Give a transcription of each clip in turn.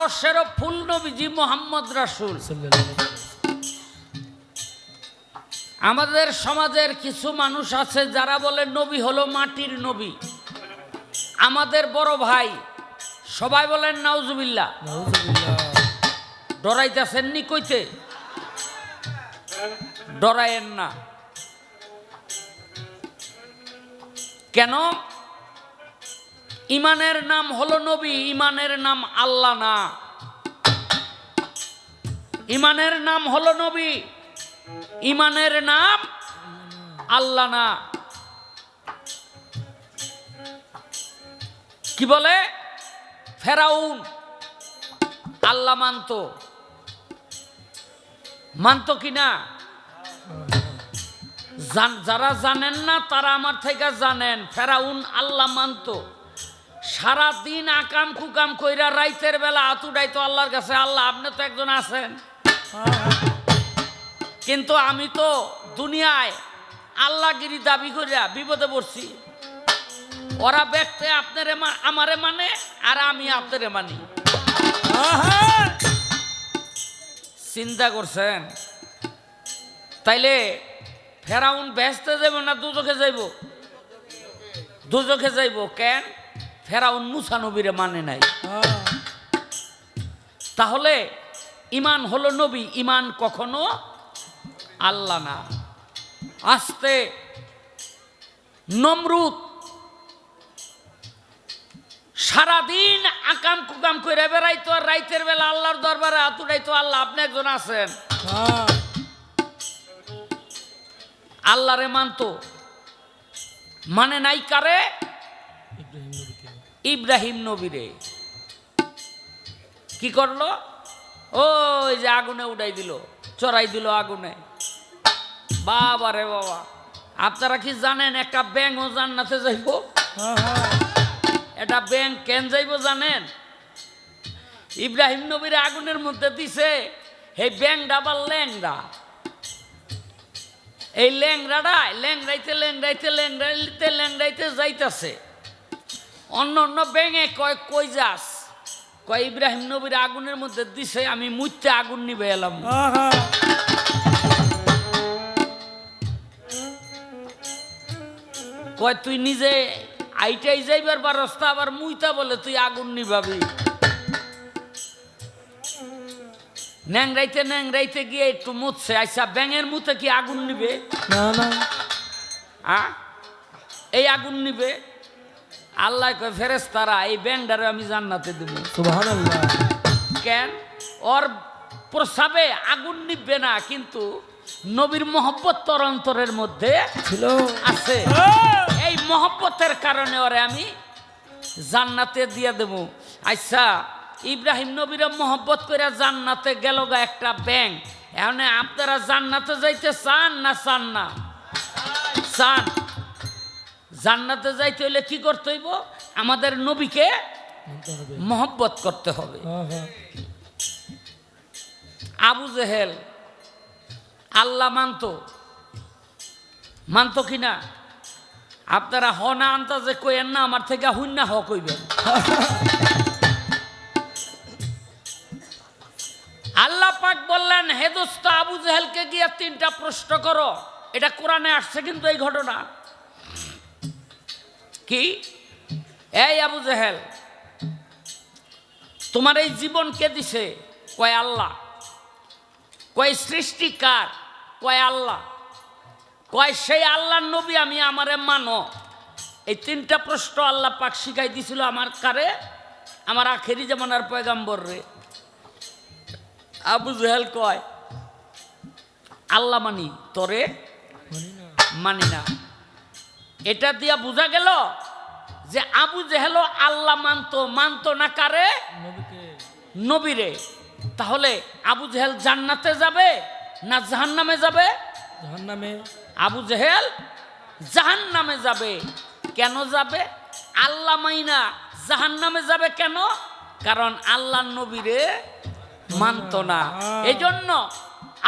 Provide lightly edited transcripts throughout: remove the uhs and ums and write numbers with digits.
বর্ষেরও ফুল নবীজি মোহাম্মদ রাসূল। আমাদের সমাজের কিছু মানুষ আছে যারা বলে নবী হলো মাটির নবী। আমাদের বড় ভাই সবাই বলেন নাউজুবিল্লাহ। ডরাইতেছেন নি কইতে? ডরায়েন না। কেন? ইমানের নাম হলো নবী, ইমানের নাম আল্লাহ না। ইমানের নাম হলো নবী, ইমানের নাম আল্লাহ না। কি বলে? ফেরাউন আল্লাহ মানতো কিনা? যারা জানেন না তারা আমার থেকে জানেন। ফেরাউন আল্লাহ মানতো। সারাদিন আকাম কুকাম কইরা রাইতের বেলা হাত উঠাইতো আল্লাহর কাছে, আল্লাহ আপনি তো একজন আছেন, কিন্তু আমি তো দুনিয়ায় আল্লাহগিরি দাবি করিয়া বিপদে পড়ছি। ওরা ব্যক্তি আপনারে আমারে মানে আর আমি আপনারে মানি। চিন্তা করছেন? তাইলে ফেরাউন বেহেশতে যাইব না দুজখে যাইব? দুজখে যাইব। কেন? ফেরাউন মুসা নবীরে মানে নাই। তাহলে ইমান হলো নবী, ইমান কখনো আল্লাহ না। আস্তে নমরুদ সারাদিন আকাম কুকাম করে বেড়াইতো আর রাইতের বেলা আল্লাহর দরবারে হাত উঠাইতো, আল্লাহ আপনি একজন আছেন। আল্লাহরে মানতো, মানে নাই কারে? ইব্রাহিম নবীরে। কি করলো? ওই যে আগুনে উড়াই দিল, চড়াই দিল আগুনে। বাবা রে বাবা, আপনারা কি জানেন একটা ব্যাঙও জান্নাতে যাইব? এটা ব্যাঙ কেন যাইব জানেন? ইব্রাহিম নবীর আগুনের মধ্যে দিছে, এই ব্যাঙটা আবার ল্যাংড়া। এই ল্যাংড়াটা ল্যাংড়াইতে ল্যাংড়াইতে ল্যাংড়াইতে ল্যাংড়াইতে যাইতেছে। অন্য অন্য ব্যাঙে কয় কই যাস? কয় ইব্রাহিম নবীর আগুনের মধ্যে দিছে, আমি মুইতে আগুন নিবে এলাম। কয় তুই নিজে আইটাই যাইবার রাস্তা, আবার মুইতা বলে তুই আগুন নিবাবি। ন্যাংরাইতে ন্যাংরাইতে গিয়ে একটু মুছছে। আচ্ছা, ব্যাঙের মুতে কি আগুন নিবে? এই আগুন নিবে? আল্লাহ কয় ফেরেশতারা এই ব্যাঙটারে আমি জান্নাতে দেব। সুবহানাল্লাহ। কেন? ওর প্রসাবে আগুন নিবে না, কিন্তু নবীর মহব্বত তোর অন্তরের মধ্যে ছিল, আছে। এই মহব্বতের কারণে ওরে আমি জান্নাতে দিয়ে দেব। আচ্ছা, ইব্রাহিম নবীর মহব্বত করে জান্নাতে গেল গা একটা ব্যাঙ। এখন আপনারা জান্নাতে যাইতে চান না চান না? চান। জান্নাতে যাইতে হইলে কি করতে হইব? আমাদের নবীকে মহব্বত করতে হবে। আবু জেহেল আল্লাহ মানতো কিনা? আপনারা হ না আন্তাজে কইেন না, আমার থেকে হুন না হ কইবেন। আল্লাহ পাক বললেন, হে দোস্ত আবু জেহেলকে গিয়ে 3টা প্রশ্ন করো। এটা কোরআনে আসছে কিন্তু এই ঘটনা। কি? এই আবু জেহেল, তোমার এই জীবন কে দিছে? কয় আল্লাহ। কয় সৃষ্টি কার? কয় আল্লাহ। কয় সেই আল্লাহর নবী আমি, আমারে মানো। এই 3টা প্রশ্ন আল্লাহ পাক শিখাই দিছিল আমার কারে? আমার আখেরি জামানার পয়গাম্বর রে। আবু জেহেল কয় আল্লাহ মানি, তোরে মানি না। এটা দিয়া বোঝা গেল যে আবু জেহেল আল্লাহ মানতো না কারে? নবীরে। তাহলে আবু জেহেল জান্নাতে যাবে না জাহান্নামে যাবে? জাহান্নামে। আবু জেহেল জাহান্নামে যাবে। কেন যাবে? আল্লাহ মাইনা জাহান্নামে যাবে কেন? কারণ আল্লাহর নবীরে মানতো না। এই জন্য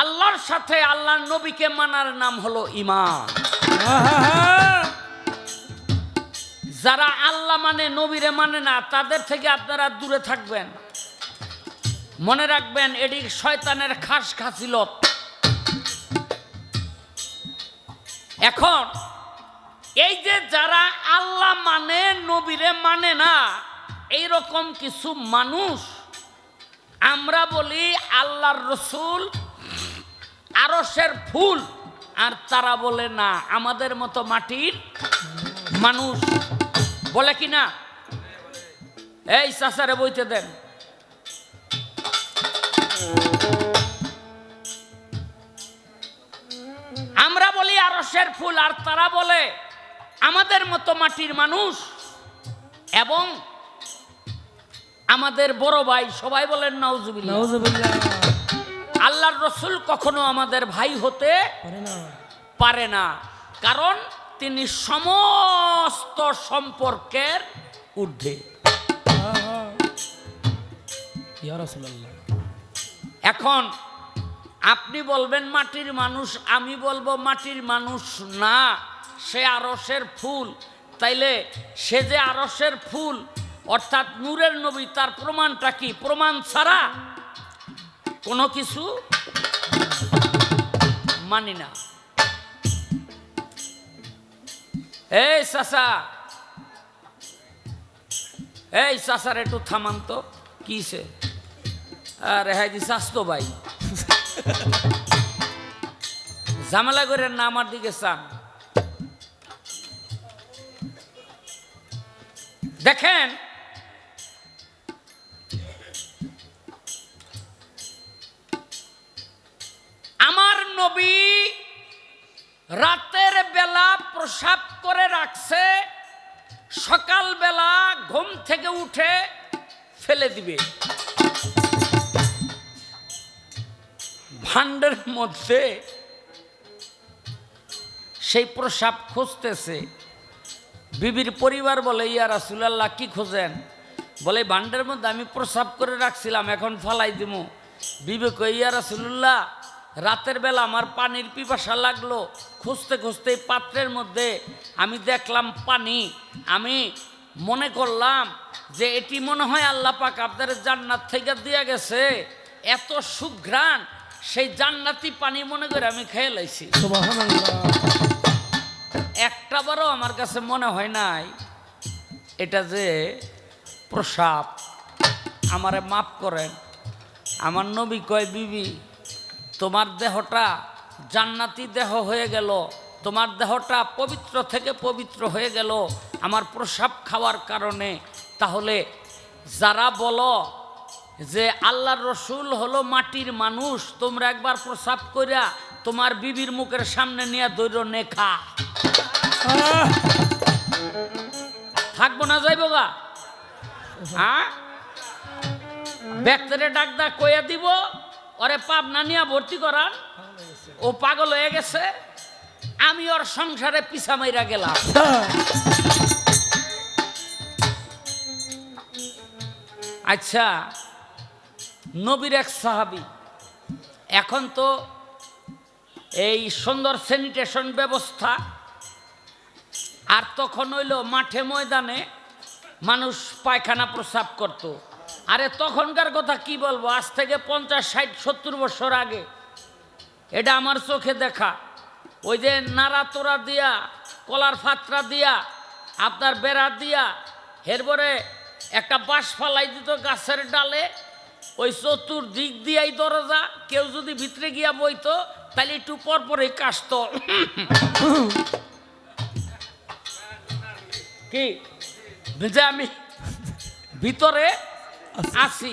আল্লাহর সাথে আল্লাহর নবীকে মানার নাম হলো ঈমান। যারা আল্লাহ মানে নবীরে মানে না, তাদের থেকে আপনারা দূরে থাকবেন। মনে রাখবেন এটি শয়তানের খাস খাসিলত। এখন এই যে যারা আল্লাহ মানে নবীরে মানে না, এইরকম কিছু মানুষ আমরা বলি আল্লাহর রসুল আরশের ফুল, আর তারা বলে না আমাদের মতো মাটির মানুষ। বলে কি না? এই চাচারে বইতে দেন। আমরা বলি আরশের ফুল, আর তারা বলে আমাদের মতো মাটির মানুষ। এবং আমাদের বড় ভাই সবাই বলেন নাউজুবিল্লাহ। আল্লাহর রসুল কখনো আমাদের ভাই হতে পারে না, কারণ তিনি সমস্ত সম্পর্কের ঊর্ধ্বে। এখন আপনি বলবেন মাটির মানুষ, আমি বলবো মাটির মানুষ না, সে আরশের ফুল। তাইলে সে যে আরশের ফুল অর্থাৎ নূরের নবী, তার প্রমাণটা কি? প্রমাণ ছাড়া কোনো কিছু মানি না। এই চাচা, এই চাচার একটু থামান তো। কিসে? আরে হ্যাঁ স্বাস্থ্য ভাই, ঝামেলা করে না আমার দিকে চান। দেখেন আমার নবী রাতের বেলা প্রসাব করে রাখছে, সকালবেলা ঘুম থেকে উঠে ফেলে দিবে। ভান্ডের মধ্যে সেই প্রসাব খুঁজতেছে। বিবির পরিবার বলে ইয়া রাসূলুল্লাহ কি খোঁজেন? বলে ভান্ডের মধ্যে আমি প্রসাব করে রাখছিলাম, এখন ফালাই দিব। বিবি কই ইয়া রাসূলুল্লাহ রাতের বেলা আমার পানির পিপাসা লাগলো, খুঁজতে খুঁজতে পাত্রের মধ্যে আমি দেখলাম পানি। আমি মনে করলাম যে এটি মনে হয় আল্লাহ পাক আপনার জান্নাত থেকে দিয়ে গেছে, এত সুঘ্রাণ, সেই জান্নাতি পানি মনে করে আমি খেয়ে লাইছি। একটাবারও আমার কাছে মনে হয় নাই এটা যে প্রসাব। আমারে মাফ করেন। আমার নবী কয় বিবি তোমার দেহটা জান্নাতি দেহ হয়ে গেল, তোমার দেহটা পবিত্র থেকে পবিত্র হয়ে গেল আমার প্রসাব খাওয়ার কারণে। তাহলে যারা বলো যে আল্লাহর রসুল হলো মাটির মানুষ, তোমরা একবার প্রসাব কইরা তোমার বিবির মুখের সামনে নিয়ে দৈর নেখা থাকবো না যাইব গা। হ্যাঁ, ব্যক্তিরে ডাকদা কইয়া দিব ওরে পাবনা নিয়ে ভর্তি করান, ও পাগল হয়ে গেছে, আমি ওর সংসারে পিছা মাইরা গেলাম। আচ্ছা, নবীর এক সাহাবী, এখন তো এই সুন্দর স্যানিটেশন ব্যবস্থা, আর তখন হইল মাঠে ময়দানে মানুষ পায়খানা প্রসাব করত। আরে তখনকার কথা কি বলবো, আজ থেকে 50, 60, 70 বছর আগে। এটা আমার চোখে দেখা। ওই যে নাড়া তোরা দিয়া, কলার ফাতরা দিয়া, আপনার বেড়া দিয়া, এরপরে একটা বাঁশ ফালাই দিত গাছের ডালে, ওই চতুর্দিক দিয়াই দরজা, কেউ যদি ভিতরে গিয়া বইতো তাহলে একটু পরপরে কাশত। কি যে আমি ভিতরে আছি,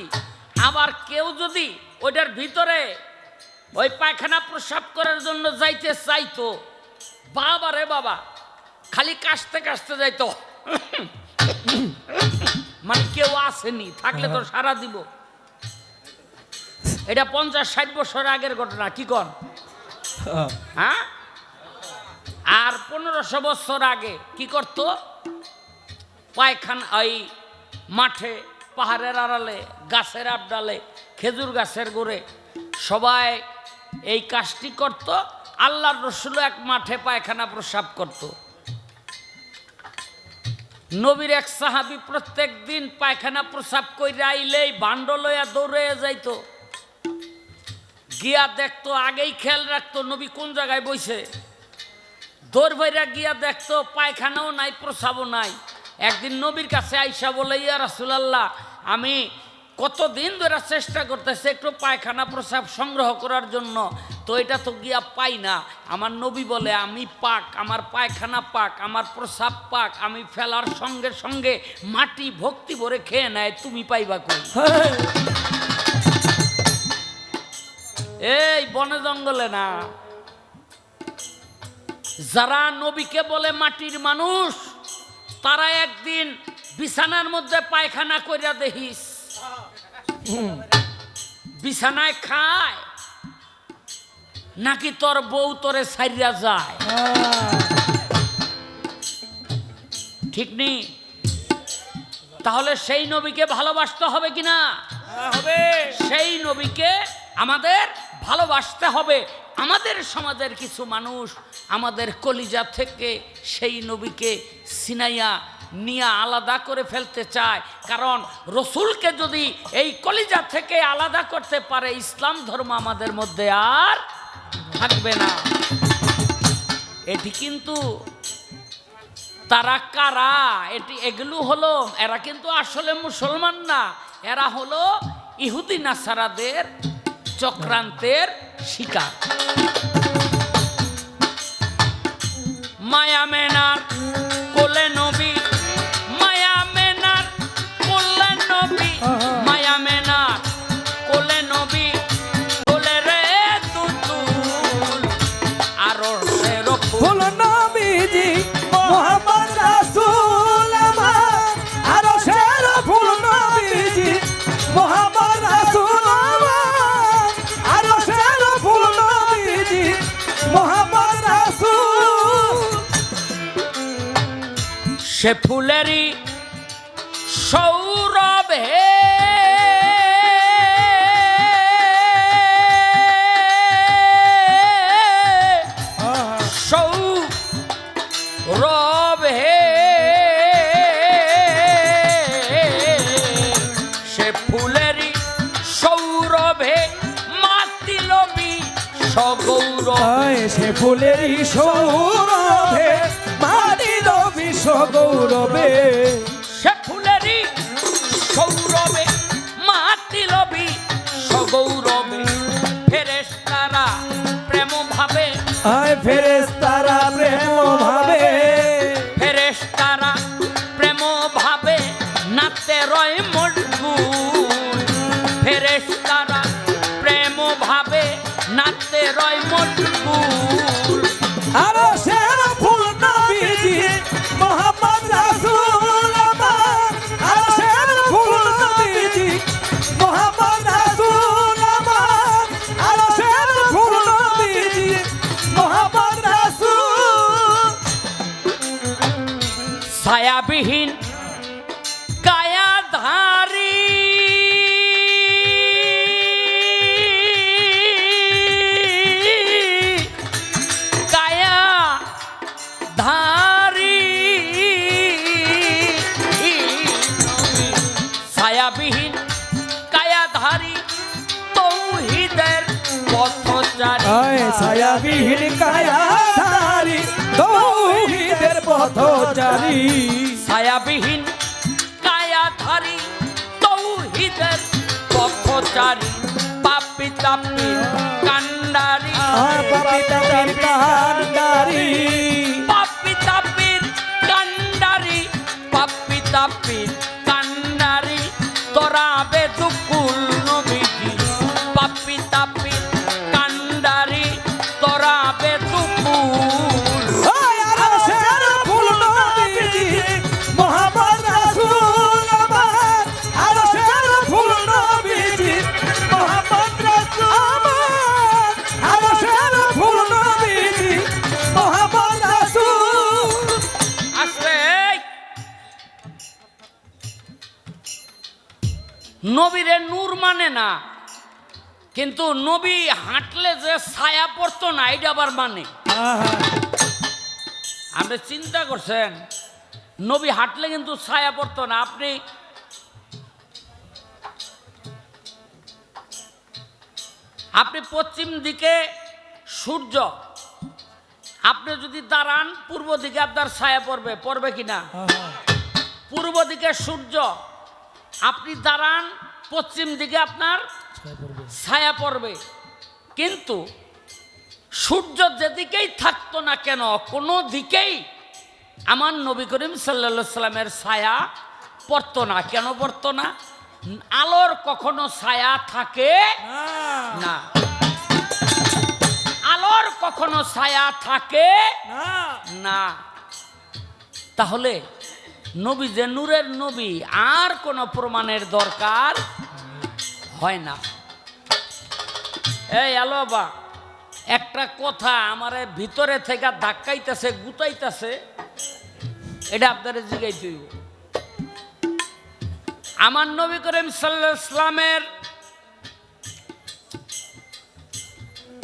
আবার কেউ যদি ওইটার ভিতরে ওই পায়খানা প্রসাব করার জন্য যাইতে চাইতো, বাবা রে বাবা, খালি কাশতে কাশতে যাইতো, মানে কেউ আসেনি, থাকলে তো সারা দিব। এটা 50, 60 বছর আগের ঘটনা, কি কন? হ্যাঁ, আর 1500 বছর আগে কি করতো? পায়খানা ওই মাঠে, পাহাড়ের আড়ালে, গাছের আবডালে, খেজুর গাছের গোড়ে সবাই এই কাজটি করত। আল্লাহর রসুল এক মাঠে পায়খানা প্রসাব করত। নবীর এক সাহাবী প্রত্যেক দিন পায়খানা প্রসাব কইরা আইলেই ভাণ্ড লইয়া দৌড়ে যাইতো, গিয়া দেখতো, আগেই খেয়াল রাখতো নবী কোন জায়গায় বইছে, দৌড় ভৈরা গিয়া দেখতো পায়খানাও নাই প্রসাবও নাই। একদিন নবীর কাছে আইসা বলে, ইয়া রাসূলুল্লাহ, আমি কতদিন ধরে চেষ্টা করতেছি একটু পায়খানা প্রসাব সংগ্রহ করার জন্য, তো এটা তো গিয়া পাই না। আমার নবী বলে, আমি পাক, আমার পায়খানা পাক, আমার প্রসাব পাক, আমি ফেলার সঙ্গে সঙ্গে মাটি ভক্তি ভরে খেয়ে নেয়, তুমি পাইবা কই? এই বনে জঙ্গলে না, যারা নবীকে বলে মাটির মানুষ, তারা একদিন বিছানার মধ্যে পায়খানা কইরা দেখিস, বিছানায় খায় নাকি তোর বউ তোরে ছাইরা যায়? ঠিক নেই। তাহলে সেই নবীকে ভালোবাসতে হবে কিনা? হবে। সেই নবীকে আমাদের ভালোবাসতে হবে। আমাদের সমাজের কিছু মানুষ আমাদের কলিজা থেকে সেই নবীকে সিনাইয়া নিয়ে আলাদা করে ফেলতে চায়, কারণ রসুলকে যদি এই কলিজা থেকে আলাদা করতে পারে, ইসলাম ধর্ম আমাদের মধ্যে আর থাকবে না। এটি কিন্তু তারা কারা? এগুলো হলো, এরা কিন্তু আসলে মুসলমান না, এরা হলো ইহুদি নাসারাদের চক্রান্তের শিকার। মায়া মেনার কোলে নবী, মায়া মেনার কোলে নবী, মায়া মেনার কোলে নবী, কোলে রে তুতুল আরো সের ফুল নবীজি মোহাম্মদ রাসূল আমার, আরো সের ফুল নবীজি মোহাম্মদ রাসূল আমার, আরো সের ফুল নবীজি মোহাম্মদ রাসূল। সে ফুলেরই সৌরভ হে, সৌরভ হে, সে ফুলেরই সৌরভে মাতিলবি সগৌরভ, সে ফুলেরই সৌরভে মাটিল বিশ্ব গৌরবে, সে ফুলেরই সৌরভে মাতিলবি সগৌরবে। ফেরেশতারা প্রেম ভাবে, আয় ফেরেশতারা প্রেম ভাবে, ফেরেশতারা প্রেম ভাবে নাতে রয় মজগুল, ফেরেশতারা প্রেম ভাবে নাতে রয় মজগুল। আরো সের ফুল নবীজি মোহাম্মদ রাসূল আমার, আরো সের ফুল নবীজি মোহাম্মদ রাসূল আমার, আরো সের ফুল নবীজি মোহাম্মদ রাসূল। ছায়াবিহীন কায়াধারী, কায়াধারী, ছায়াবিহীন কায়াধারী তৌহিদের পথচারী, আয় ছায়াবিহীন কায়াধারী তৌহিদের পথচারী, ছায়াবিহীন কায়াধারী তৌহিদের পথচারী। পাপী তাপী কান্ডারি, আর পাপী তাপীর কান্ডারি, পাপী তাপীর কান্ডারি, পাপী তাপীর কান্ডারি, তোরা বেদুকুল নবীজি, পাপী তাপীর কান্ডারি, তোরা বেদুকুল। আরো সের ফুল নবীজি মোহাম্মদ রাসূল আমার, আরো সের ফুল নবীজি মোহাম্মদ রাসূল আমার, আরো সের ফুল নবীজি মোহাম্মদ রাসূল। আসলে নবীরে নূর মানে না, কিন্তু নবী হাঁটলে যে ছায়া পড়তো না, এটা আবার মানে। আপনি চিন্তা করছেন নবী হাঁটলে কিন্তু ছায়া পড়তো না। আপনি পশ্চিম দিকে সূর্য, আপনি যদি দাঁড়ান পূর্ব দিকে আপনার ছায়া পড়বে, পড়বে কিনা? পূর্ব দিকে সূর্য, আপনি দাঁড়ান পশ্চিম দিকে আপনার ছায়া পড়বে। কিন্তু সূর্য যেদিকেই থাকতো না কেন, কোনো দিকেই আমার নবী করিম সাল্লাল্লাহু আলাইহি সাল্লামের ছায়া পড়তো না। কেন পড়তো না? আলোর কখনো ছায়া থাকে না, আলোর কখনো ছায়া থাকে না। তাহলে নবী যে নূরের নবী, আর কোনো প্রমাণের দরকার হয় না। এই আলো বাবা, একটা কথা আমারে ভিতরে থেকে ধাক্কাইতেছে, গুতাইতেছে, এটা আপনারা জিগাইতে হইব। আমার নবী করিম সাল্লাল্লাহু আলাইহি সাল্লামের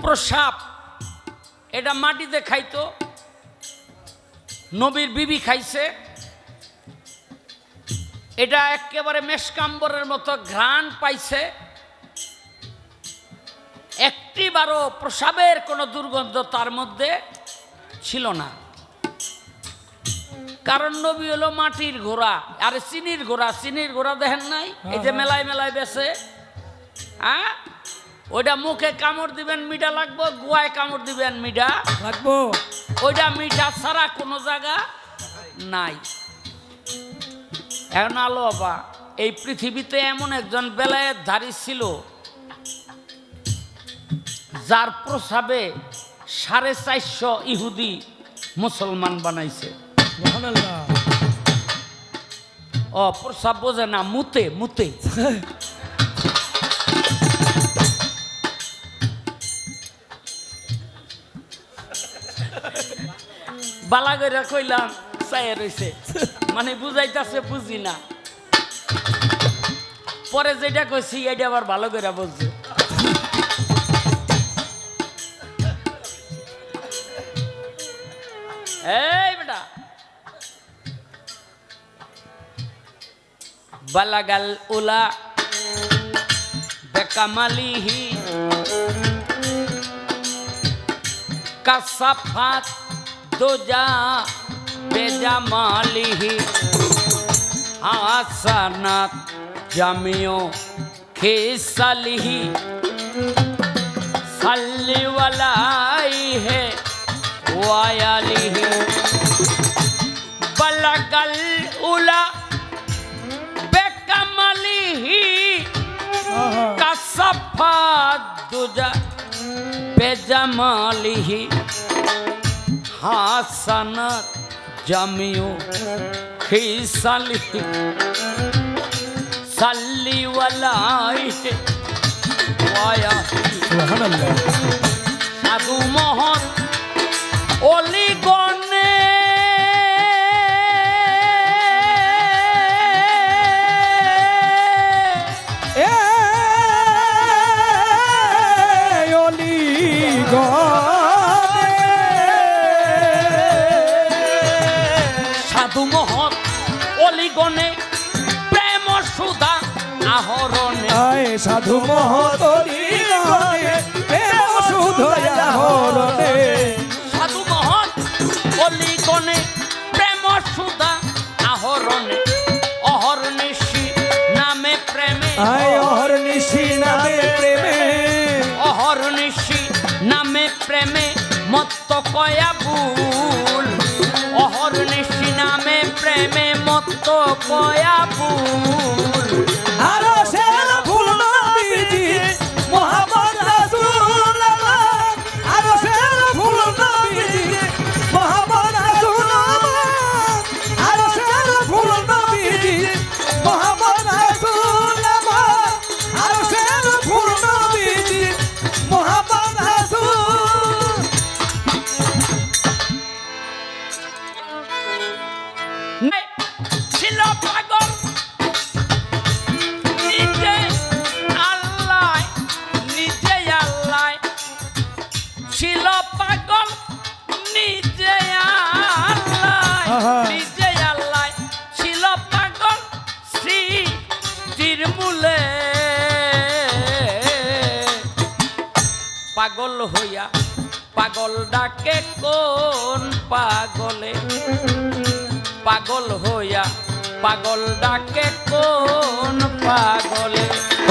প্রসাব, এটা মাটিতে খাইতো, নবীর বিবি খাইছে, এটা একেবারে মেশকাম্বরের মতো ঘ্রাণ পাইছে। একটিবারও প্রসাবের কোনো দুর্গন্ধ তার মধ্যে ছিল না। কারণ নবী হলো মাটির ঘোড়া, আরে চিনির ঘোড়া। চিনির ঘোড়া দেখেন নাই? এই যে মেলায় মেলায় বেছে, হ্যাঁ, ওইটা মুখে কামড় দিবেন মিঠা লাগবো, গুয়ায় কামড় দিবেন মিঠা লাগবো, ওইটা মিঠা ছাড়া কোনো জায়গা নাই। এখন আলো বাবা, এই পৃথিবীতে এমন একজন বেলায়েত ধারী ছিল যার প্রসাবে 450 ইহুদি মুসলমান বানাইছে। ও প্রসাব বোঝে না, মুতে মুতে। বালা করে কইলাম, চাই রয়েছে, মানে বুঝাইতেছে বুঝি না। পরে যেটা কইছি এটা আবার ভালো করে বুঝছে। এই বেটা, বালাগাল উলা বেকামালিহি কাসাফাত দোজা বেজামালিহি হাসানাত জামিও খিসালিহি সাল্লি ওয়ালাইহি ওয়ায়ালিহি বালাগাল উলা বেকামালিহি কাসাফাত দোজা বেজামালিহি হাসানাত জামিও খিসালিহি সাল্লি ওয়ালাইহি ওয়ায়ালিহি। সুবহানাল্লাহ। সাধু মহৎ অলিগণে সাধু মহৎ অলিগণে প্রেম সুধা আহরণে, সাধু মহৎ অলিগণে প্রেম সুধা আহরণে, সাধু মহৎ অলিগণে প্রেম সুধা আহরণে, অহর্নিশি নামে প্রেমে, অহর্নিশি নামে প্রেমে, অহর্নিশি নামে প্রেমে মত্ত কয়া ভুল, অহর্নিশি নামে প্রেমে মত্ত কয়া ভুল। আরো সের ফুল নবীজি মুহাম্মদ রাসূল আমার, আরো সের ফুল নবীজি মুহাম্মদ রাসূল আমার, আরো সের ফুল নবীজি মুহাম্মদ রাসূল আমার, আরো সের ফুল নবীজি মুহাম্মদ রাসূল। ছিল পাগল পাগল হইয়া পাগল ডাকে কোন পাগলে, পাগল হইয়া পাগল ডাকে কোন পাগলে।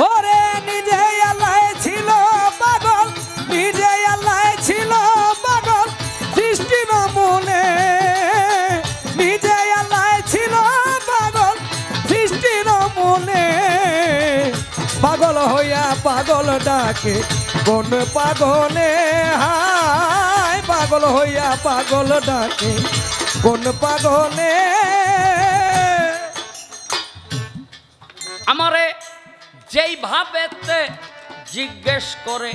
ওরে নিজে আল্লাহ ছিল পাগল, নিজে আল্লাহ ছিল পাগল সৃষ্টি নমুনে, নিজে আল্লাহ ছিল পাগল সৃষ্টি নমুনে। পাগল হইয়া পাগল ডাকে কোন পাগলে, হায় পাগল হইয়া পাগল ডাকে কোন পাগলে। আমারে যেইভাবেতে জিজ্ঞেস করে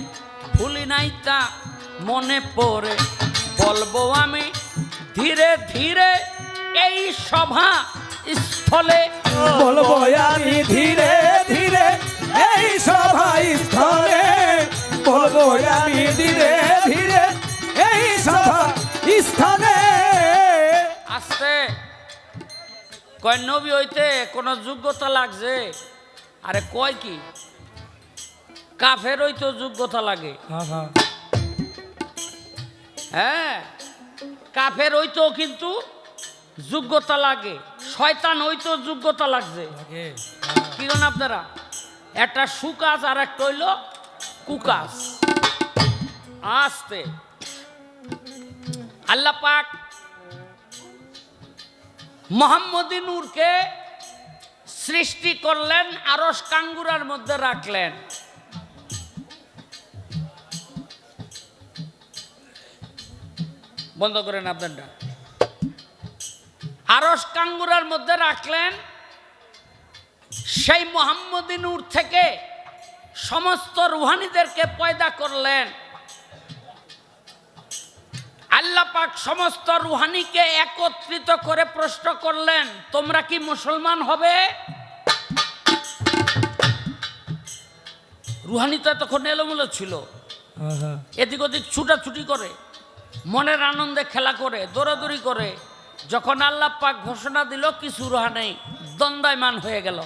ভুলি নাই তা মনে পড়ে, বলবো আমি ধীরে ধীরে এই সভা স্থলে, বলবো আমি ধীরে ধীরে এই সভা স্থলে, বলবো আমি ধীরে ধীরে এই সভা স্থলে। আসতে কয় নবী হইতে কোনো যোগ্যতা লাগছে? আরে কয় কি, কাফের হইতো যোগ্যতা লাগে। হ্যাঁ, কাফের হইতো কিন্তু যোগ্যতা লাগে, শয়তান হইতো যোগ্যতা লাগছে। কি জানেন আপনারা, একটা সুকাজ আর একটা হইল কুকাজ। আসতে আল্লাহ পাক মোহাম্মদী নূরকে সৃষ্টি করলেন, আরশ কাঙ্গুরার মধ্যে রাখলেন। বন্ধ করেন আপনারটা। আরশ কাঙ্গুরার মধ্যে রাখলেন, সেই মোহাম্মদী নূর থেকে সমস্ত রুহানীদেরকে পয়দা করলেন। আল্লাহ পাক সমস্ত রুহানীকে একত্রিত করে প্রশ্ন করলেন, তোমরা কি মুসলমান হবে? রুহানী তো তখন এলোমেলো ছিল, এদিক ওদিক ছুটাছুটি করে, মনের আনন্দে খেলা করে, দৌড়াদৌড়ি করে। যখন আল্লাহ পাক ঘোষণা দিল কিছু রুহানী দ্বন্দ্বায়মান হয়ে গেল,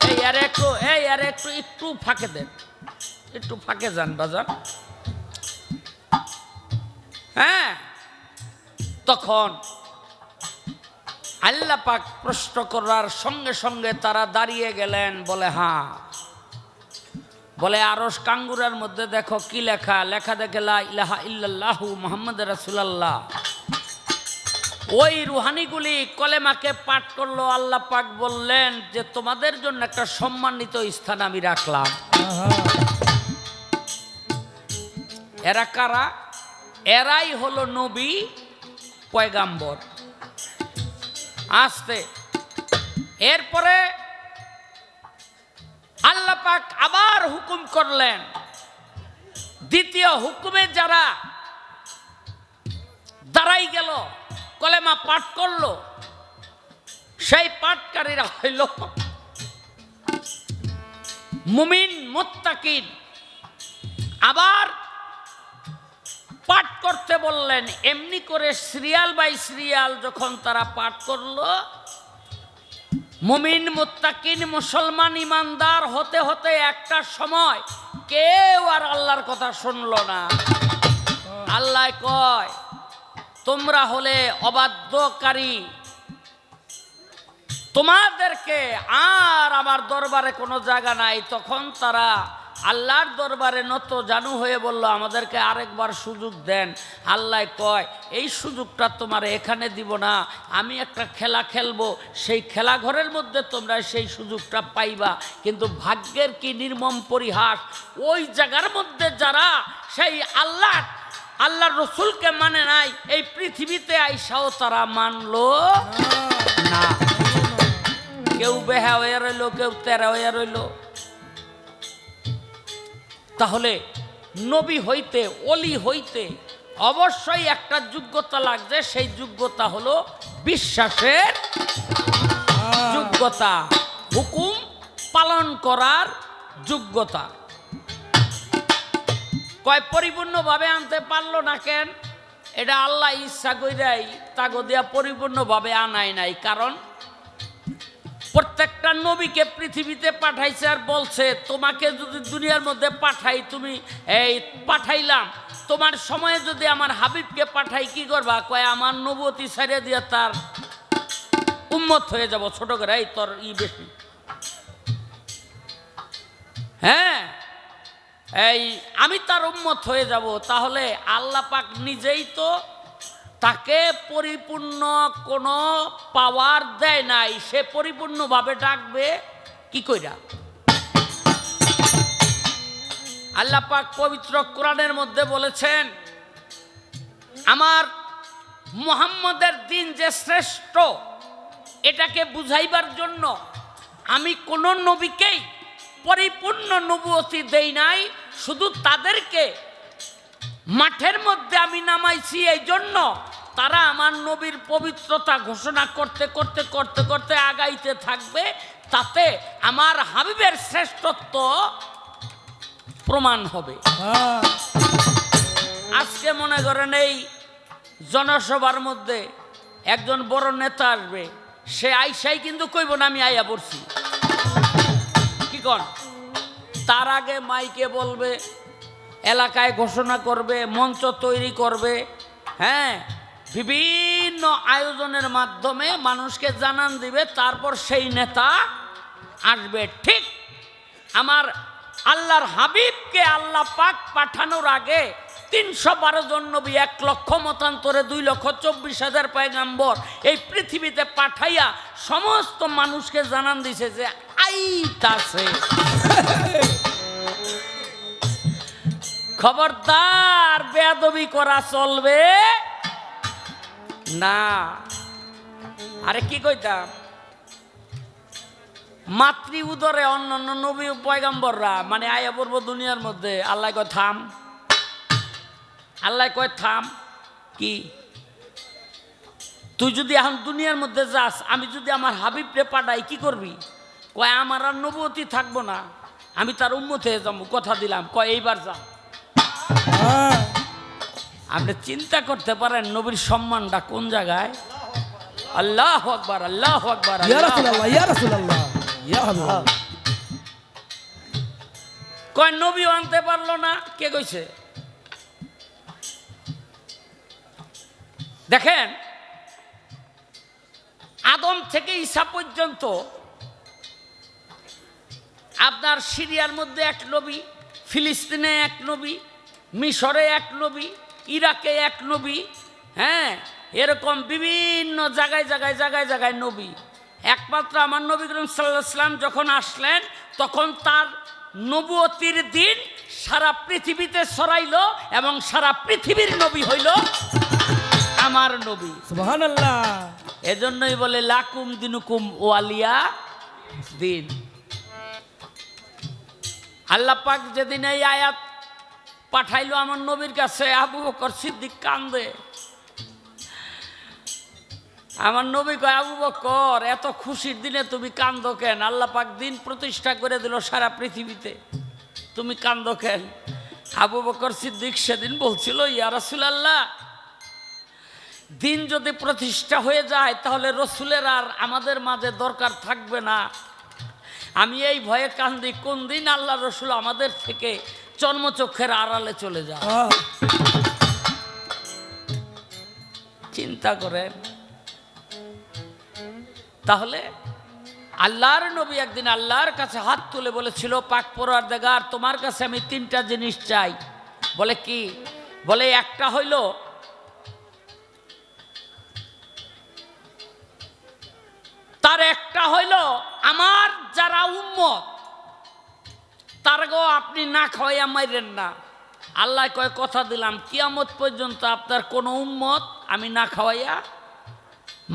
এই আরে একটু একটু ফাঁকে দেন, একটু ফাঁকে যান বাজান। হ্যাঁ, তখন আল্লাহ পাক প্রশ্ন করার সঙ্গে সঙ্গে তারা দাঁড়িয়ে গেলেন, বলে হ্যাঁ, বলে আরশ কাঙ্গুরার মধ্যে দেখো কি লেখা, লেখা দেখে লা ইলাহা ইল্লাল্লাহু মুহাম্মদ রাসূলুল্লাহ। ওই রুহানিগুলি কলেমাকে পাঠ করলো। আল্লাহ পাক বললেন যে তোমাদের জন্য একটা সম্মানিত স্থান আমি রাখলাম। এরা কারা? এরাই হলো নবী পয়গাম্বর। আসতে এরপরে আল্লাহ পাক আবার হুকুম করলেন, দ্বিতীয় হুকুমে যারা দাঁড়াই গেল, কলেমা পাঠ করলো, সেই পাঠকারীরা হইল মুমিন মুত্তাকিন। আবার পাঠ করতে বললেন, এমনি করে সিরিয়াল বাই সিরিয়াল যখন তারা পাঠ করলো, মুমিন মুত্তাকিন মুসলমান ইমানদার হতে হতে একটা সময় কেউ আর আল্লাহর কথা শুনলো না। আল্লাহ কয়, তোমরা হলে অবাধ্যকারী, তোমাদেরকে আর আমার দরবারে কোনো জায়গা নাই। তখন তারা আল্লাহর দরবারে নত জানু হয়ে বলল, আমাদেরকে আরেকবার সুযোগ দেন। আল্লাহ কয়, এই সুযোগটা তোমার এখানে দিব না, আমি একটা খেলা খেলবো, সেই খেলা ঘরের মধ্যে তোমরা সেই সুযোগটা পাইবা। কিন্তু ভাগ্যের কি নির্মম পরিহাস, ওই জায়গার মধ্যে যারা সেই আল্লাহর রসুলকে মানে নাই, এই পৃথিবীতে আইসাও তারা মানলো না। কেউ বেহা হয়ে রইল, কেউ তেরা হয়ে রইল। তাহলে নবী হইতে, অলি হইতে অবশ্যই একটা যোগ্যতা লাগছে। সেই যোগ্যতা হলো বিশ্বাসের যোগ্যতা, হুকুম পালন করার যোগ্যতা। কয় পরিপূর্ণভাবে আনতে পারলো না কেন? এটা আল্লাহ ইচ্ছা কইরাই তাগো দিয়া পরিপূর্ণভাবে আনাই নাই। কারণ প্রত্যেকটা নবীকে পৃথিবীতে পাঠাইছে আর বলছে তোমাকে যদি দুনিয়ার মধ্যে পাঠাই, তুমি এই পাঠাইলাম, তোমার সময়ে যদি আমার হাবিবকে পাঠাই কি করবা? কয় আমার নবুয়তি ছাড়িয়ে দিয়ে তার উম্মত হয়ে যাব। ছোট করে এই তোর বেশি, হ্যাঁ এই আমি তার উম্মত হয়ে যাব। তাহলে আল্লাহ পাক নিজেই তো তাকে পরিপূর্ণ কোনো পাওয়ার দেয় নাই, সে পরিপূর্ণভাবে ডাকবে কি কইরা? আল্লাহ পাক পবিত্র কোরআনের মধ্যে বলেছেন আমার মুহাম্মদের দিন যে শ্রেষ্ঠ, এটাকে বুঝাইবার জন্য আমি কোন নবীকেই পরিপূর্ণ নবুয়তি দেই নাই, শুধু তাদেরকে মাঠের মধ্যে আমি নামাইছি এই জন্য তারা আমার নবীর পবিত্রতা ঘোষণা করতে করতে করতে করতে আগাইতে থাকবে, তাতে আমার হাবিবের শ্রেষ্ঠত্ব প্রমাণ হবে। আজকে মনে করেন এই জনসভার মধ্যে একজন বড় নেতা আসবে, সে আইসাই কিন্তু কইব না আমি আইয়া পড়ছি, কি কন? তার আগে মাইকে বলবে, এলাকায় ঘোষণা করবে, মঞ্চ তৈরি করবে, হ্যাঁ বিভিন্ন আয়োজনের মাধ্যমে মানুষকে জানান দিবে, তারপর সেই নেতা আসবে। ঠিক আমার আল্লাহর হাবিবকে আল্লাহ পাক পাঠানোর আগে 312 জন নবী, 1 লক্ষ মতান্তরে 2,24,000 পয়গাম্বর এই পৃথিবীতে পাঠাইয়া সমস্ত মানুষকে জানান দিছে যে আইতাছে। খবরদার বেয়াদবি করা চলবে না। আরে কি কইতাম, মাতৃ উদরে অন্যান্য নবী পয়গাম্বররা মানে আয়া পড়ব দুনিয়ার মধ্যে, আল্লাহ কয় থাম, আল্লাহ কয় থাম। কি তুই যদি এখন দুনিয়ার মধ্যে যাস, আমি যদি আমার হাবিবরে পাঠাই কি করবি? কয় আমার আর নবুয়তি থাকবো না, আমি তার উম্মত হয়ে যাবো, কথা দিলাম। কয় এইবার যা। আপনি চিন্তা করতে পারেন নবীর সম্মানটা কোন জায়গায়? আল্লাহু আকবার, আল্লাহু আকবার, ইয়া রাসূলুল্লাহ, ইয়া রাসূলুল্লাহ, ইয়া হাবিবাল্লাহ। কয় নবী আনতে পারলো না, কে কইছে? দেখেন আদম থেকে ঈসা পর্যন্ত আপনার সিরিয়ার মধ্যে 1 নবী, ফিলিস্তিনে 1 নবী, মিশরে 1 নবী, ইরাকে 1 নবী, হ্যাঁ এরকম বিভিন্ন জায়গায় জায়গায় জায়গায় জায়গায় নবী। একমাত্র আমার নবী করিম সাল্লাল্লাহু আলাইহি ওয়াসাল্লাম যখন আসলেন তখন তার নবুয়তির দিন সারা পৃথিবীতে ছড়াইলো এবং সারা পৃথিবীর নবী হইল আমার নবী। সুবহানাল্লাহ। এজন্যই বলে লাকুম দিনুকুম ওয়ালিয়া দিন। আল্লাহ পাক যেদিন এই আয়াত পাঠাইলো আমার নবীর কাছে, আবু বকর সিদ্দিক কান্দে। আমার নবী কয়, আবু বকর এত খুশির দিনে তুমি কান্দো কেন? আল্লাহ পাক দিন প্রতিষ্ঠা করে দিল সারা পৃথিবীতে, তুমি কান্দো কেন? আবু বকর সিদ্দিক সেদিন বলছিল, ইয়া রাসূলুল্লাহ, দিন যদি প্রতিষ্ঠা হয়ে যায় তাহলে রসুলের আর আমাদের মাঝে দরকার থাকবে না। আমি এই ভয়ে কান্দি কোন দিন আল্লাহ রসুল আমাদের থেকে চর্মচক্ষের আড়ালে চলে যায়। চিন্তা করেন। তাহলে আল্লাহর নবী একদিন আল্লাহর কাছে হাত তুলে বলেছিল, পাক পরওয়ারদিগার তোমার কাছে আমি 3টা জিনিস চাই। বলে কি? বলে একটা হইল আমার যারা উম্মত তারগো আপনি না খাওয়াইয়া মাইরেন না। আল্লাহ কয় কথা দিলাম কিয়ামত পর্যন্ত আপনার কোনো উম্মত আমি না খাওয়াইয়া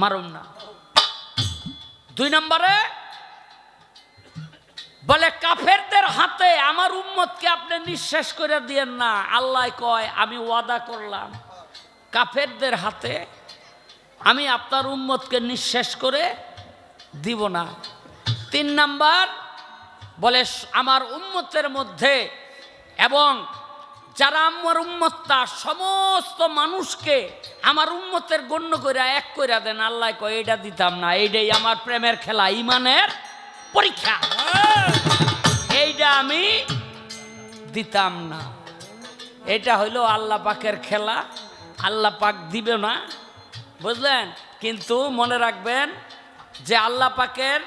মারুম না। 2 নম্বরে বলে কাফেরদের হাতে আমার উম্মতকে আপনি নিঃশেষ করে দিয়েন না। আল্লাহ কয় আমি ওয়াদা করলাম কাফেরদের হাতে আমি আপনার উম্মতকে নিঃশেষ করে দিব না। 3 নাম্বার বলে আমার উম্মতের মধ্যে এবং যারা আমার উম্মতটা সমস্ত মানুষকে আমার উম্মতের গণ্য করে এক কইরা দেন, আল্লাহ কয় এইটা দিতাম না, এইটাই আমার প্রেমের খেলা, ইমানের পরীক্ষা, এইটা আমি দিতাম না। এটা হইল আল্লাহ পাকের খেলা, আল্লাহ পাক দিবে না, বুঝলেন? কিন্তু মনে রাখবেন যে আল্লাহ পাকের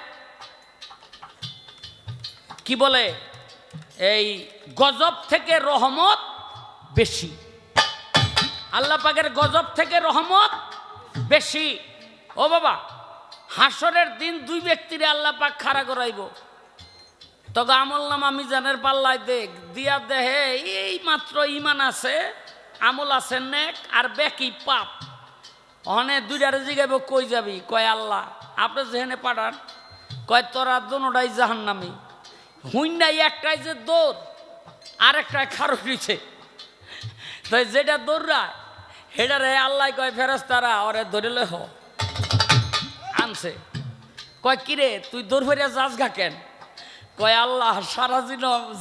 কি বলে, এই গজব থেকে রহমত বেশি, আল্লাহ পাকের গজব থেকে রহমত বেশি। ও বাবা, হাসরের দিন দুই ব্যক্তিরে আল্লাহ পাক খাড়া করাইব, তবে আমল নামা মিজানের পাল্লায় দেখ দিয়া দেহে এই মাত্র ইমান আছে, আমল আছে নেক, আর বেকি পাপ। অনেক দুইটারে জিগাইব কই যাবি, কয় আল্লাহ আপনি যেখানে পাঠান, কয় তোরা দোনোটাই জাহান্নামী। হুইন্ডাই একটাই যে দৌড়, আর একটাই খারো দিছে, তো যেটা দৌড়ায় হেডারে আল্লাহ কয় ফেরেশতারা ওরে ধরিলে হ আনছে। কয় কিরে তুই দৌড় ফেরিয়া যাস গা কেন? কয় আল্লাহ সারা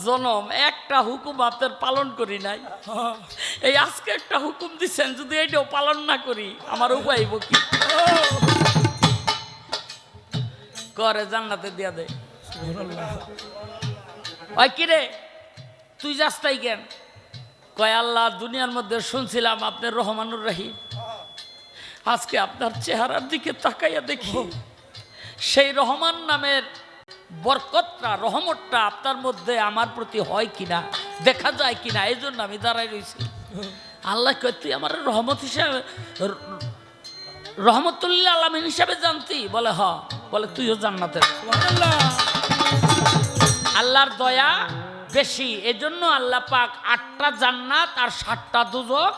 জনম একটা হুকুম আপনার পালন করি নাই, এই আজকে একটা হুকুম দিচ্ছেন, যদি এইটাও পালন না করি আমার উপায় কি? করে জান্নাতে দিয়া দে। ওই কিরে তুই যাস তাই কেন? কয় আল্লাহ দুনিয়ার মধ্যে শুনছিলাম আপনি রহমানুর রহিম, আজকে আপনার চেহারার দিকে তাকাইয়া দেখি সেই রহমান নামের বরকতটা, রহমতটা আপনার মধ্যে আমার প্রতি হয় কিনা, দেখা যায় কিনা, এই জন্য আমি দাঁড়াই রয়েছি। আল্লাহ কয় তুই আমার রহমত হিসাবে, রহমতুল্লাহ আলামিন হিসাবে জানতি? বলে হ। বলে তুইও জান্নাতের। আল্লাহর দয়া বেশি, এজন্য আল্লাহ পাক 8টা জান্নাত আর 7টা দুজক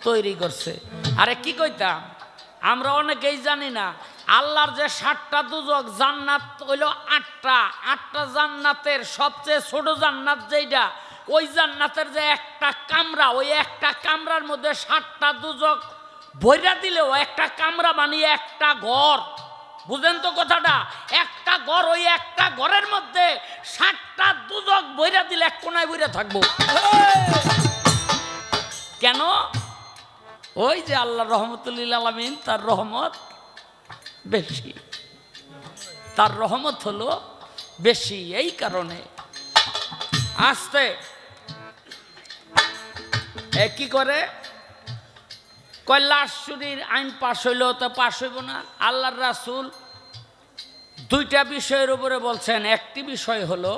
তৈরি করছে। আরে কি কইতাম, আমরা অনেকেই জানি না আল্লাহর যে 7টা দুজক, জান্নাত হইল 8টা জান্নাতের সবচেয়ে ছোট জান্নাত যেটা, ওই জান্নাতের যে একটা কামরা, ওই একটা কামরার মধ্যে 7টা দুজক ভইরা দিলেও একটা কামরা বানিয়ে একটা ঘর, বুঝেন তো কথাটা? একটা ঘর, ওই একটা ঘরের মধ্যে 7টা দুজক ভইরা দিলে এক কোনায় ভইরা থাকবো। কেন? ওই যে আল্লাহ রহমতুল্লাহ আলামিন, তার রহমত বেশি, তার রহমত হলো বেশি। এই কারণে আসতে কি করে কয় লাশ চুরির আইন পাশ হইলেও তো পাশ হইব না। আল্লাহর রাসূল 2টা বিষয়ের উপরে বলছেন। একটি বিষয় হলো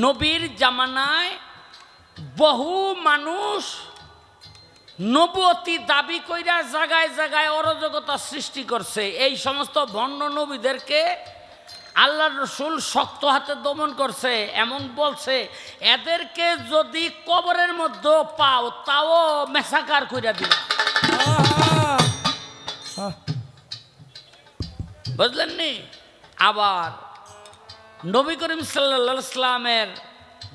নবীর জামানায় বহু মানুষ নবুয়তি দাবি কইরা জায়গায় জায়গায় অরাজকতা সৃষ্টি করছে। এই সমস্ত ভণ্ড নবীদেরকে আল্লাহর রাসূল শক্ত হাতে দমন করছে, এমন বলছে এদেরকে যদি কবরের মধ্যে পাও তাও মেসাকার কইরা দিবে। বুঝলেন নি? আবার নবী করিম সাল্লাল্লাহু আলাইহি সাল্লামের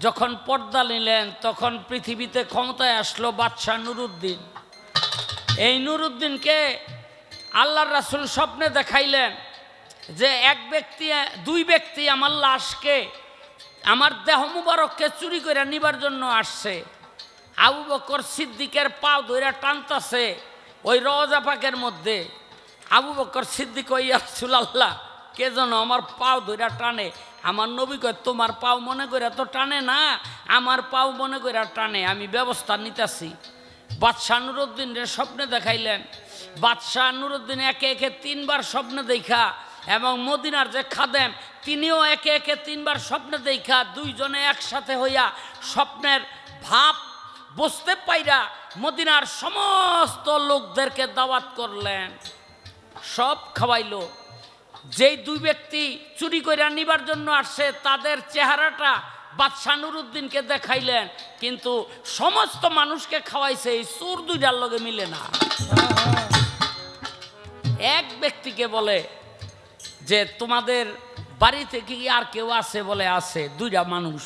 যখন পর্দা নিলেন, তখন পৃথিবীতে ক্ষমতায় আসলো বাদশাহ নুরউদ্দিন। এই নুরউদ্দিনকে আল্লাহর রাসূল স্বপ্নে দেখাইলেন যে দুই ব্যক্তি আমার লাশকে, আমার দেহ মুবারককে চুরি করে নিবার জন্য আসছে। আবু বকর সিদ্দিকের পাও ধইরা টানতাছে ওই রওজা পাকের মধ্যে। আবু বকর সিদ্দিক কই, ইয়া রাসূলুল্লাহ, কে যেন আমার পাও ধইরা টানে। আমার নবী কয় তোমার পাও মনে করে তো টানে না, আমার পাও মনে করে টানে, আমি ব্যবস্থা নিতেছি। বাদশাহ নুরউদ্দিনের স্বপ্নে দেখাইলেন। বাদশাহ নুরউদ্দিন একে একে 3বার স্বপ্নে দেখা, এবং মদিনার যে খাদেম তিনিও একে একে 3বার স্বপ্নে দেখা, দুইজনে একসাথে হইয়া স্বপ্নের ভাব বুঝতে পাইরা মদিনার সমস্ত লোকদেরকে দাওয়াত করলেন, সব খাওয়াইলো। যেই দুই ব্যক্তি চুরি করে নিবার জন্য আসছে তাদের চেহারাটা বাদশাহ নুরউদ্দিনকে দেখাইলেন, কিন্তু সমস্ত মানুষকে খাওয়াইছে, এই চোর দুইটার লগে মিলে না। এক ব্যক্তিকে বলে যে তোমাদের বাড়িতে কি আর কেউ আছে? বলে আছে, 2টা মানুষ,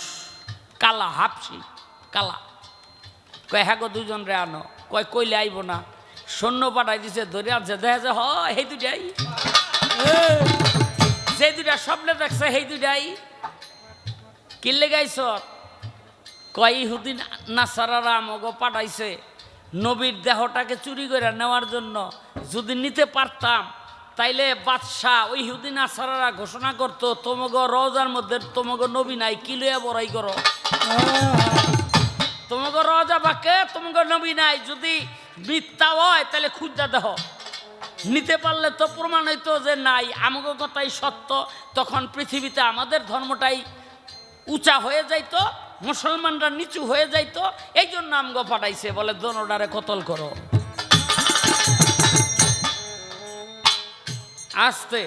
কালা, হাফসি কালা। কয় হ্যাঁ গো, 2জন রে আনো। কয় কইলে আইব না, সৈন্য পাঠাই দিছে, ধরে আনছে। দেখা যায় হয় এই 2টাই, যে 2টা স্বপ্নে দেখছে সেই 2টাই। কিনলে গাইছ? কয় ইহুদি নাসারারা আমাকে পাঠাইছে নবীর দেহটাকে চুরি করে নেওয়ার জন্য। যদি নিতে পারতাম তাইলে বাদশাহ ওই ইহুদি নাসারারা ঘোষণা করতো তোমাকে রওজার মধ্যে তোমাকে নবী নাই, কি লইয়া বড়াই করো, তোমাকে রওজা বাকে তোমাকে নবী নাই। যদি মিথ্যা হয় তাহলে খুঁজা দেহ, নিতে পারলে তো প্রমাণ হইতো যে নাই, আমাকে কথাই সত্য। তখন পৃথিবীতে আমাদের ধর্মটাই উঁচা হয়ে যাইতো, মুসলমানরা নিচু হয়ে যাইতো। এই জন্য আমগো পাঠাইছে, বলে দোনোটারে কতল করো। আস্তে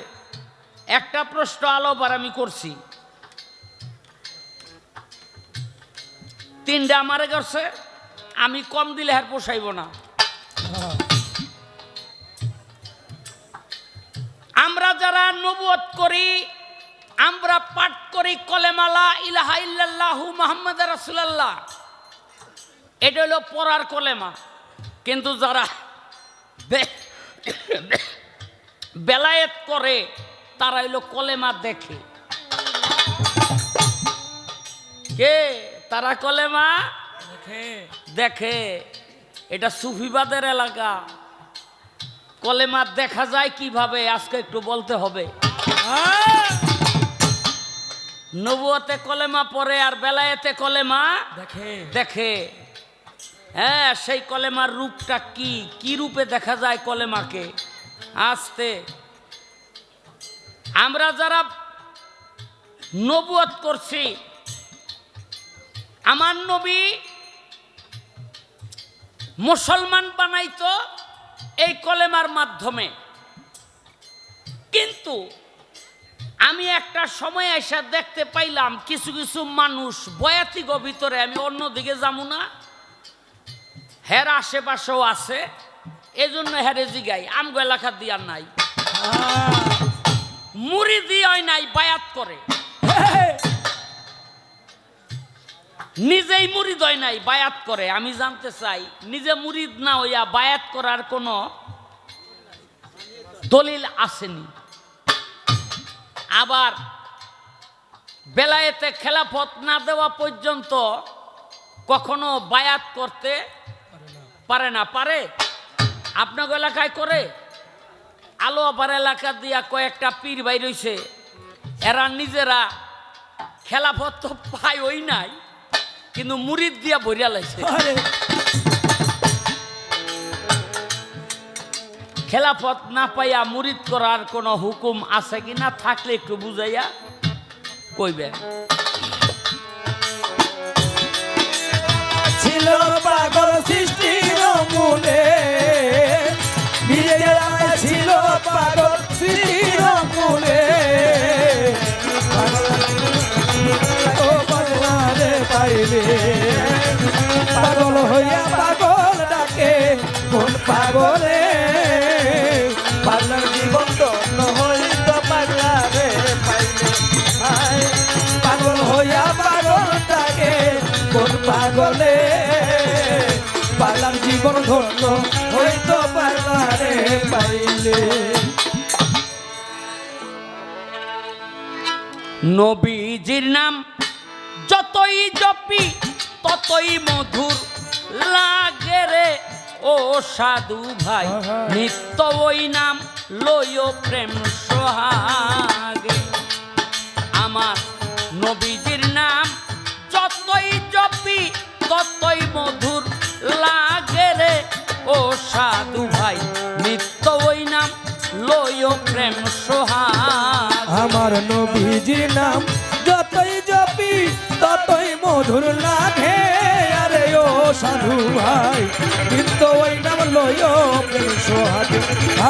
একটা প্রশ্ন আলোবার আমি করছি, তিনটা আমারে করছে, আমি কম দিলে আর পোষাইব না। আমরা যারা নবুয়ত করি, আমরা পাঠ করি কলেমা লা ইলাহা ইল্লাল্লাহু মুহাম্মাদুর রাসূলুল্লাহ, এটা হলো পড়ার কলেমা। কিন্তু যারা বেলায়েত করে তারা হইলো কলেমা দেখে। কে? তারা কলেমা দেখে। এটা সুফিবাদের এলাকা। কলেমা দেখা যায় কিভাবে আজকে একটু বলতে হবে। নবুয়তে কলেমা পড়ে আর বেলায়েতে কলেমা দেখে। হ্যাঁ, সেই কলেমার রূপটা কি, কি রূপে দেখা যায় কলেমাকে? আস্তে আমরা যারা নবুয়ত করছি, আমার নবী মুসলমান বানাইতো এই কলেমার মাধ্যমে। কিন্তু আমি একটা সময় এসে দেখতে পাইলাম কিছু কিছু মানুষ বয়াতিগ ভিতরে, আমি অন্যদিকে যাবো না, হের আশেপাশেও আছে, এজন্য হেরে জিগাই। আমগো এলাকা দিয়ার নাই, মুরিদি হয় নাই, বায়াত করে। নিজেই মুরিদ হয় নাই, বায়াত করে। আমি জানতে চাই, নিজে মুরিদ না হইয়া বায়াত করার কোনো দলিল আসেনি। আবার বেলায়েতে খেলাফত না দেওয়া পর্যন্ত কখনো বায়াত করতে পারে না। পারে? আপনার এলাকায় করে? আলো আবার এলাকা দিয়া কয়েকটা পীর ভাই রইছে, এরা নিজেরা খেলাফত তো পায় ওই নাই, কিন্তু মুরিদ দিয়া ভরিয়া লাইছে। খেলাফত না পাইয়া মুরিদ করার কোন হুকুম আছে কিনা, থাকলে একটু বুঝাইয়া কইবে। ছিল পাগল সৃষ্টির মূলে, ছিল পাগল সৃষ্টির মূলে, ও পাগলারে পাইলে পাগল হইয়া পাগল ডাকে কোন পাগলে, পাগলার জীবন ধন্য হইত পাগলারে পাইলে, পাগল হইয়া পাগল ডাকে কোন পাগলে, পাগলার জীবন ধন্য হইত পাগলারে পাইলে। নবীজির নাম যতই জপি ততই মধুর লাগে রে ও সাধু ভাই, নিত্য ওই নাম লইও প্রেম সোহাগে। আমার নবীজির নাম যতই জপি ততই মধুর লাগে রে ও সাধু ভাই, নিত্য ওই নাম লইও প্রেম সোহাগ। আমার নবীজির নাম যতই জপি ততই মধুর লাগে, আরে ও সাধু ভাই নিত্য ওই নাম লইও প্রেম সোহাগে।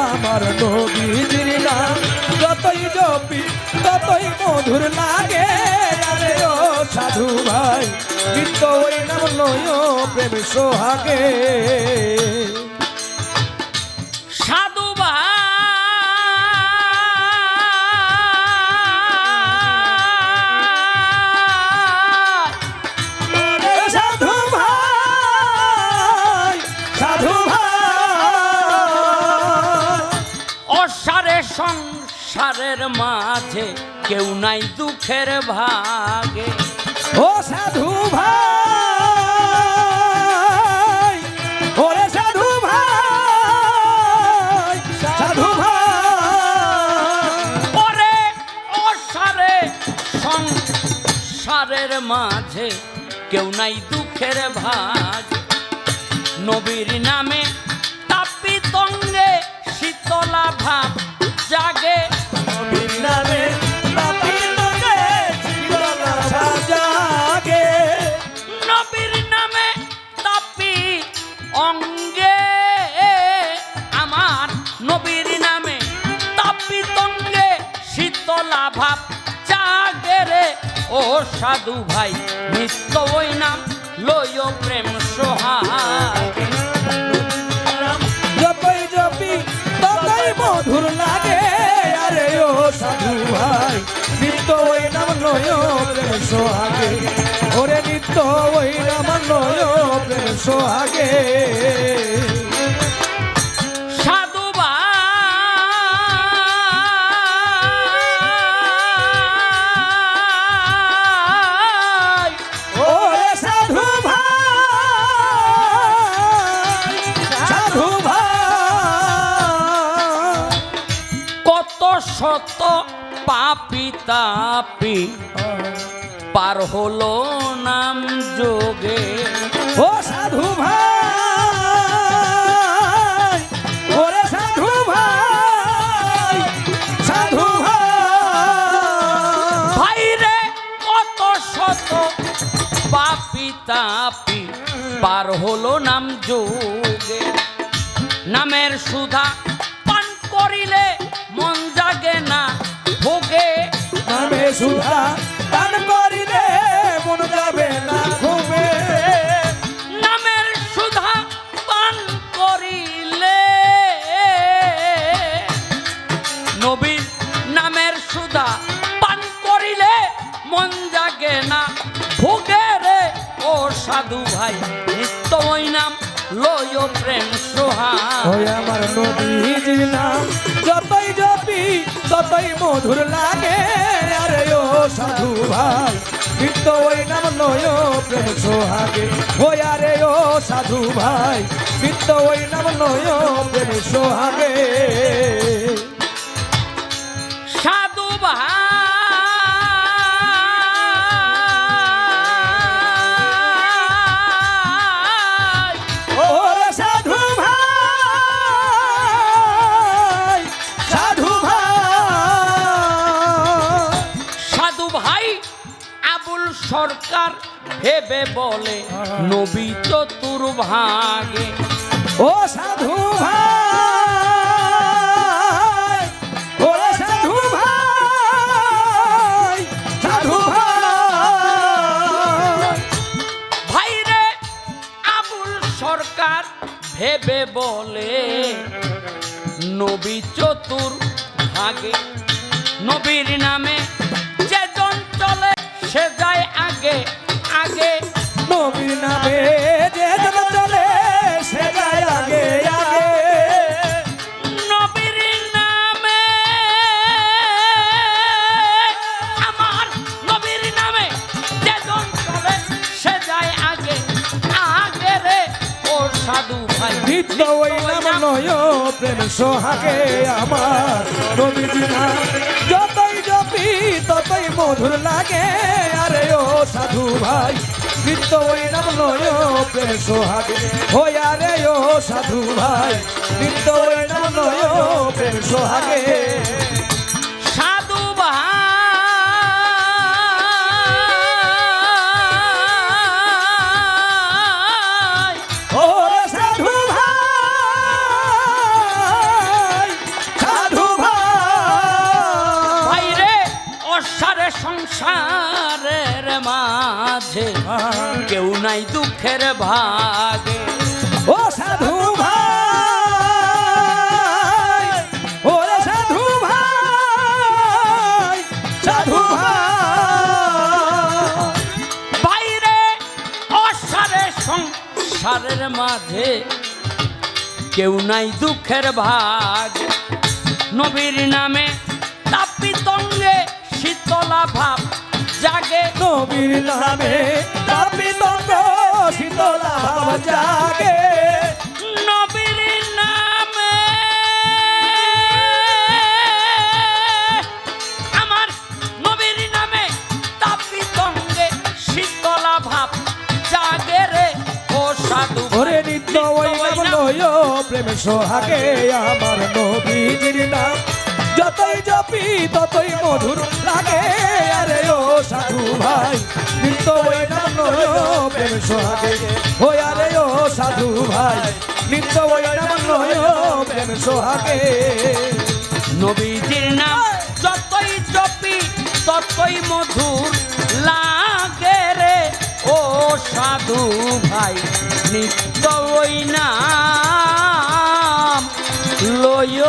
আমার নবীজির নাম যতই জপি ততই মধুর লাগে, আরে ও সাধু ভাই নিত্য ওই নাম লইও প্রেম সোহাগে। সাধু ভাই সাধু ভাই সাধু ভাই, অসারে সংসারের মাঝে কেউ নাই দুঃখের ভাগে। ও সাধু ভাই মাঝে কেউ নাই দুঃখের ভাজ। নবীর নামে তাপিত অঙ্গে শীতলা ভাব জাগে, নবীর নামে তাপিত অঙ্গে শীতলা ভাব জাগে, নবীর নামে তাপি অঙ্গে আমার নবীর নামে তাপিত অঙ্গে শীতলা ভাব জাগে রে ও সাধু ভাই নিত্য ওই নাম লয় প্রেম সোহাগ। যতই জপি ততই মধুর লাগে, আরে ও সাধু ভাই নিত্য ওই নাম লয় প্রেম সোহাগে, ওরে নিত্য ওই নাম লয় প্রেম সোহাগে। সাধু ভাই ওরে সাধু ভাই, সাধু ভাই কত শত পাপি তাপি পার হলো নাম যোগে, ও সাধু ভাই, ওরে সাধু ভাই, সাধু ভাই ভাইরে কত শত পাপি তাপি পার হলো নাম যোগে। নামের সুধা পান করিলে মন জাগে না ভোগে, নামে সুধা দান করিলে মন যাবে না ঘুমে, নামের সুধা পান করিলে নবীর নামের সুধা পান করিলে মন জাগে না ভোগে রে ও সাধু ভাই নিত্য ওই নাম লয় প্রেম সোহাগ। ওই আমার নবীজির নাম যতই জপি ততই মধুর লাগে, আরে ও সাধু ভাই নিত্য ওই নাম লয় প্রেম সোহাগে, ওই আরে ও সাধু ভাই নিত্য ওই নাম লয় প্রেম সোহাগে। সাধু ভাই ওরে সাধু ভাই, সাধু ভাই সাধু ভাই আবুল সরকার ভেবে বলে নবী চতুর্ভাগে, ও সাধু ভাই, ওরে সাধু ভাই, সাধু ভাই ভাইরে আবুল সরকার ভেবে বলে নবী চতুর্ভাগে। নবীর নামে যেজন চলে সে যায় আগে আগে, নবীর নামে যে জন চলে সে যায় আগে আগে, নবীর নামে আমার নবীর নামে যেজন চলে সে যায় আগে আগে রে ও সাধু ভাই নিত্য ওই নাম নয় প্রেম সোহাগে, আমার নবীজির নাম যতই জপি ততই মধুর লাগে, আরে ও সাধু ভাই নিত্য ওই নাম নয় প্রেম সোহাগে, ওই আরে ও সাধু ভাই নিত্য ওই নাম নয় প্রেম সোহাগে। সাধু ভাই ওরে সাধু ভাই, সাধু ভাই ভাইরে অসারে সংসারের মাঝে কেউ নাই দুঃখের ভাগে, ও সাধু ভাই, ওরে সাধু ভাই, সাধু ভাই বাইরে অসারে সংসারের মাঝে কেউ নাই দুঃখের ভাগ। নবীর নামে তাপিত অঙ্গে শীতলা ভাব জাগে, নবীর নামে তাপিত অঙ্গ শীতলা ভাব জাগে, নবীর নামে আমার নবীর নামে তাপিত অঙ্গে শীতলা লয় প্রেম সোহাগে আমার নবীজির নাম যতই জপি ততই মধুর লাগে আরে ও সাধু ভাই নিত্য ওই নাম লয় প্রেম সোহাগে ও আরে ও সাধু ভাই নিত্য ওই নাম লয় প্রেম সোহাগে নবীজির নাম যতই জপি ততই মধুর লাগে রে ও সাধু ভাই নিত্য ওই নাম লয়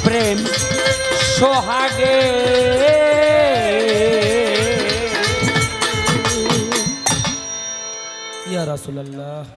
প্রেম সোহাগে। ইয়া রাসূলুল্লাহ।